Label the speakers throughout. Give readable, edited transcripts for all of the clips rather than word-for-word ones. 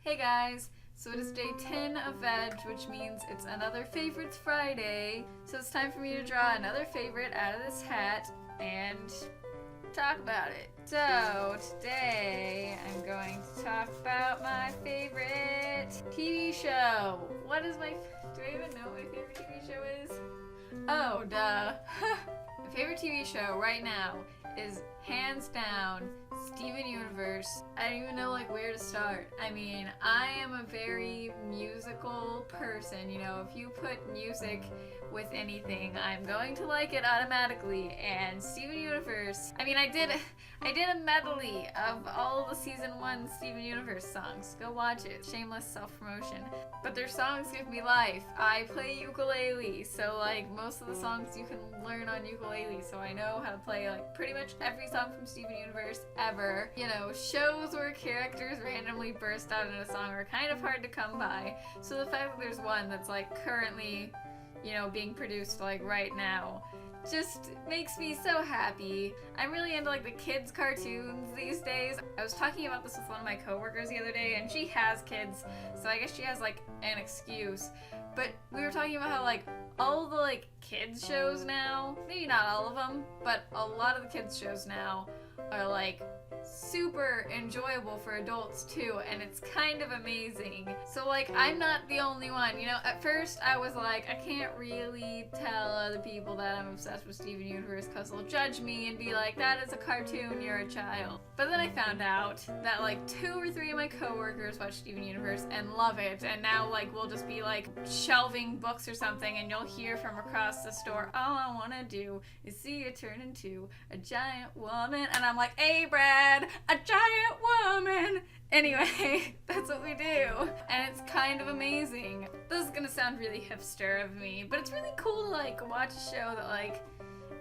Speaker 1: Hey guys, so it is day 10 of VEDJ, which means it's another Favorites Friday. So it's time for me to draw another favorite out of this hat and talk about it. So today I'm going to talk about my favorite TV show. Do I even know what my favorite TV show is? Oh, duh. My favorite TV show right now is hands down Steven Universe. I don't even know where to start. I mean, I am a very musical person. You know, if you put music with anything, I'm going to like it automatically. And Steven Universe, I mean, I did a medley of all the season 1 Steven Universe songs. Go watch it. Shameless self-promotion. But their songs give me life. I play ukulele, so most of the songs you can learn on ukulele, so I know how to play pretty much every song from Steven Universe ever. You know, shows where characters randomly burst out in a song are kind of hard to come by. So the fact that there's one that's currently, you know, being produced right now just makes me so happy. I'm really into the kids cartoons these days. I was talking about this with one of my coworkers the other day, and she has kids, so I guess she has an excuse. But we were talking about how all the kids shows now, maybe not all of them, but a lot of the kids shows now are super enjoyable for adults too, and it's kind of amazing. So I'm not the only one. You know, at first I was I can't really tell other people that I'm obsessed with Steven Universe because they'll judge me and be like, that is a cartoon, you're a child. But then I found out that 2 or 3 of my coworkers watch Steven Universe and love it, and now we'll just be shelving books or something, and you'll hear from across the store, all I want to do is see you turn into a giant woman, and I'm like, hey Brad, a giant woman! Anyway, that's what we do, and it's kind of amazing. This is gonna sound really hipster of me, but it's really cool to watch a show that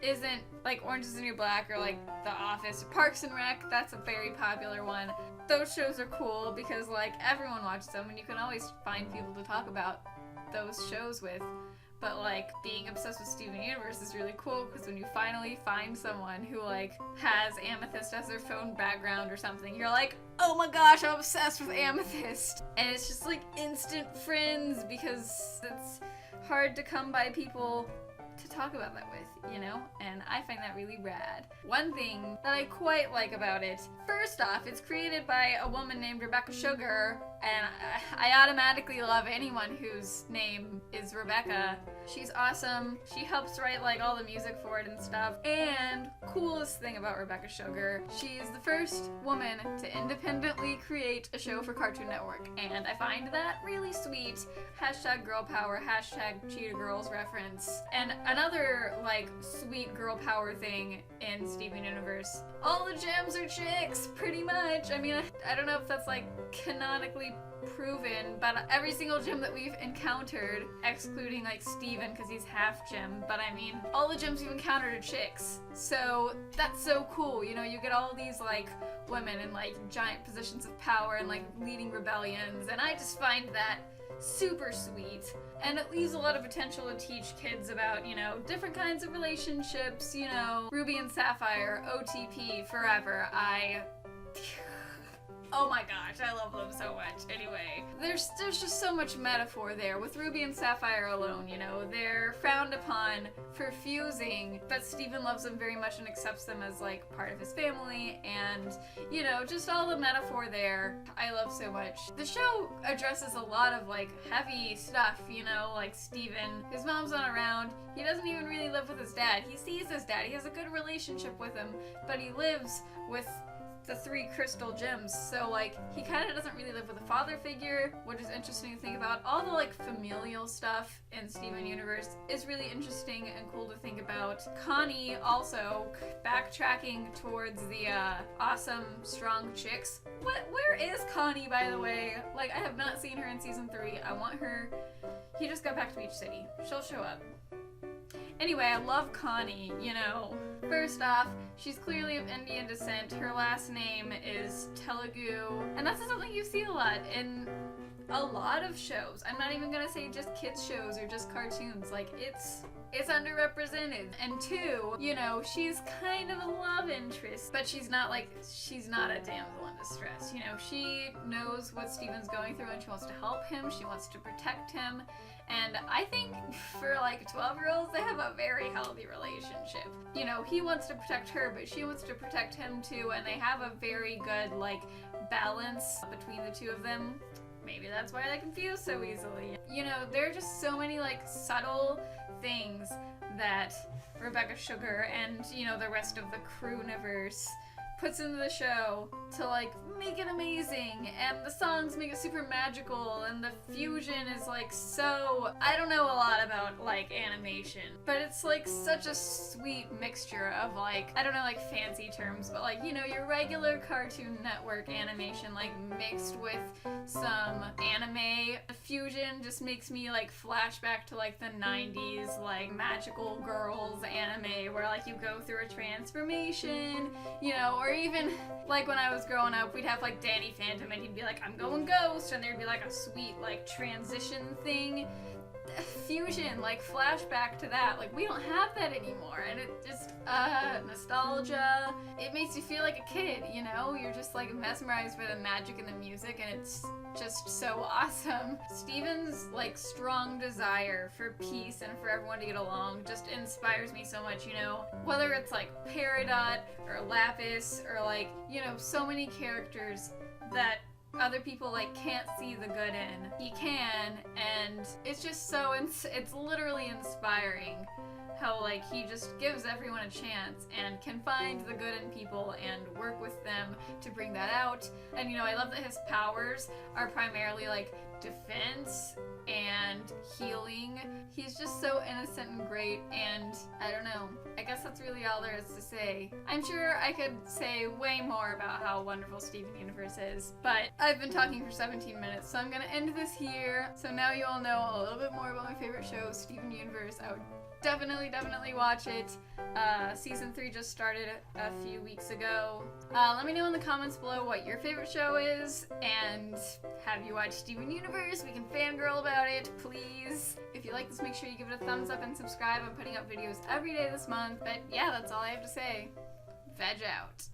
Speaker 1: isn't Orange is the New Black or The Office or Parks and Rec. That's a very popular one. Those shows are cool because everyone watches them, and you can always find people to talk about those shows with. But being obsessed with Steven Universe is really cool because when you finally find someone who has Amethyst as their phone background or something, you're like, oh my gosh, I'm obsessed with Amethyst. And it's just instant friends because it's hard to come by people to talk about that with, you know? And I find that really rad. One thing that I quite like about it, first off, it's created by a woman named Rebecca Sugar, and I automatically love anyone whose name is Rebecca. She's awesome. She helps write all the music for it and stuff. And coolest thing about Rebecca Sugar, she is the first woman to independently create a show for Cartoon Network, and I find that really sweet. Hashtag girl power, hashtag Cheetah Girls reference. And another sweet girl power thing in Steven Universe, all the gems are chicks, pretty much. I mean, I don't know if that's canonically proven, but every single gem that we've encountered, excluding Steven because he's half gem, but I mean all the gems we've encountered are chicks, so that's so cool. You know, you get all these women in giant positions of power and leading rebellions, and I just find that super sweet, and it leaves a lot of potential to teach kids about, you know, different kinds of relationships. You know, Ruby and Sapphire, OTP, forever. Oh my gosh, I love them so much. Anyway, there's just so much metaphor there. With Ruby and Sapphire alone, you know, they're frowned upon for fusing, but Steven loves them very much and accepts them as part of his family, and, you know, just all the metaphor there I love so much. The show addresses a lot of heavy stuff, you know, Steven, his mom's not around, he doesn't even really live with his dad. He sees his dad, he has a good relationship with him, but he lives with the 3 crystal gems, so he kind of doesn't really live with a father figure, which is interesting to think about. All the familial stuff in Steven Universe is really interesting and cool to think about. Connie, also backtracking towards the awesome strong chicks. Where is Connie, by the way? I have not seen her in season 3. I want her. He just got back to Beach City. She'll show up. Anyway, I love Connie, you know. First off, she's clearly of Indian descent. Her last name is Telugu, and that's something you see a lot in a lot of shows. I'm not even gonna say just kids shows or just cartoons. Like, it's underrepresented. And two, you know, she's kind of a love interest, but she's not a damsel in distress. You know, she knows what Steven's going through and she wants to help him, she wants to protect him. And I think for like 12-year-olds, they have a very healthy relationship. You know, he wants to protect her, but she wants to protect him too, and they have a very good like balance between the two of them. Maybe that's why they confuse so easily. You know, there are just so many like subtle things that Rebecca Sugar and, you know, the rest of the Crewniverse puts into the show to like make it amazing, and the songs make it super magical, and the fusion is like so, I don't know a lot about like animation, but it's like such a sweet mixture of like, I don't know like fancy terms, but like, you know, your regular Cartoon Network animation like mixed with some anime. The fusion just makes me like flashback to like the 90s like magical girls anime where like you go through a transformation, you know, or even like when I was growing up, we'd have like Danny Phantom and he'd be like, I'm going ghost, and there'd be like a sweet like transition thing. Fusion, like flashback to that, like we don't have that anymore, and it just nostalgia. It makes you feel like a kid, you know, you're just like mesmerized by the magic and the music, and it's just so awesome. Steven's like strong desire for peace and for everyone to get along just inspires me so much, you know, whether it's like Peridot or Lapis or like, you know, so many characters that other people like can't see the good in. He can, and it's just so it's literally inspiring how like he just gives everyone a chance and can find the good in people and work with them to bring that out. And you know, I love that his powers are primarily like defense and healing. He's just so innocent and great, and I don't know, I guess that's really all there is to say. I'm sure I could say way more about how wonderful Steven Universe is, but I've been talking for 17 minutes, so I'm gonna end this here. So now you all know a little bit more about my favorite show, Steven Universe. I would definitely watch it. Season 3 just started a few weeks ago. Let me know in the comments below what your favorite show is, and have you watched Steven Universe? We can fangirl about it, please. If you like this, make sure you give it a thumbs up and subscribe. I'm putting up videos every day this month. But yeah, that's all I have to say. Veg out.